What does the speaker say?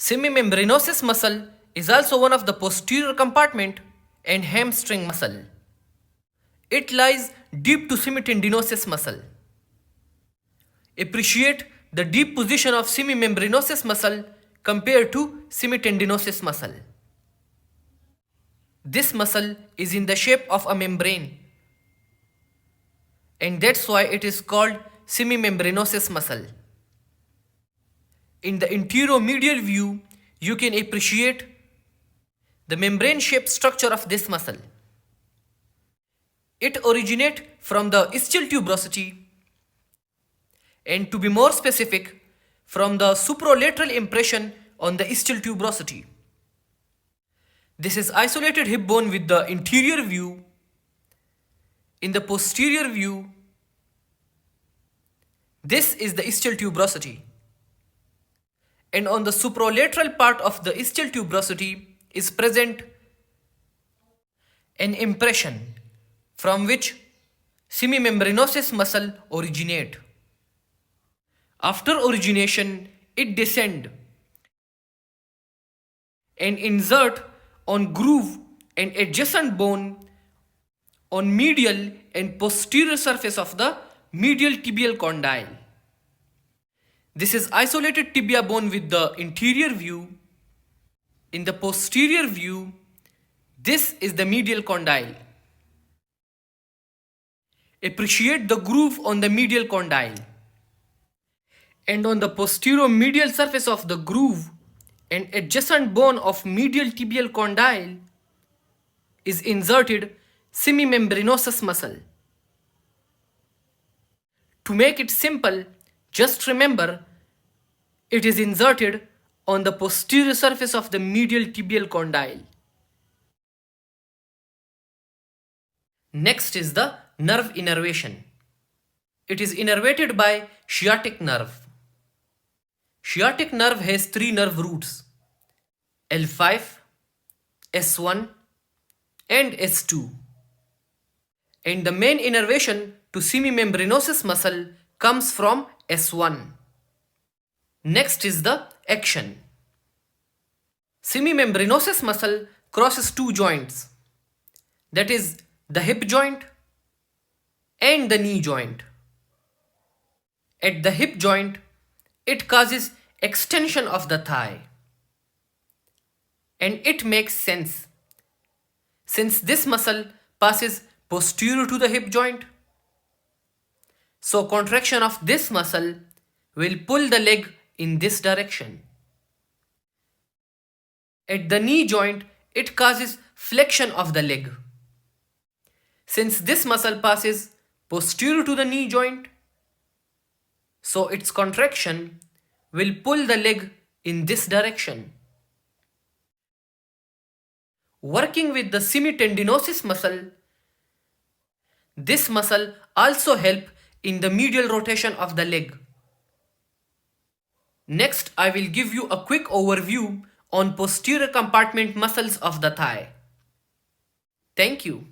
Semimembranosus muscle is also one of the posterior compartment and hamstring muscle. It lies deep to semitendinosus muscle. Appreciate the deep position of semimembranosus muscle compared to semitendinosus muscle. This muscle is in the shape of a membrane, and that's why it is called semimembranosus muscle. In the anteromedial view, you can appreciate the membrane-shaped structure of this muscle. It originates from the ischial tuberosity, and to be more specific, from the supralateral impression on the ischial tuberosity. This is isolated hip bone with the anterior view. In the posterior view, this is the ischial tuberosity. And on the supralateral part of the ischial tuberosity is present an impression from which semimembranosus muscle originate. After origination, it descend and insert on groove and adjacent bone on medial and posterior surface of the medial tibial condyle. This is isolated tibia bone with the anterior view. In the posterior view, this is the medial condyle. Appreciate the groove on the medial condyle. And on the posterior medial surface of the groove and adjacent bone of medial tibial condyle is inserted semimembranosus muscle. To make it simple, just remember it is inserted on the posterior surface of the medial tibial condyle. Next is the nerve innervation. It is innervated by sciatic nerve. Sciatic nerve has three nerve roots, L5, S1 and S2. And the main innervation to semimembranosus muscle comes from S1. Next is the action. Semimembranosus muscle crosses two joints, that is the hip joint and the knee joint. At the hip joint, it causes extension of the thigh. And it makes sense, since this muscle passes posterior to the hip joint. So contraction of this muscle will pull the leg in this direction. At the knee joint, it causes flexion of the leg. Since this muscle passes posterior to the knee joint, so its contraction will pull the leg in this direction. Working with the semitendinosus muscle, this muscle also helps in the medial rotation of the leg. Next, I will give you a quick overview on posterior compartment muscles of the thigh. Thank you.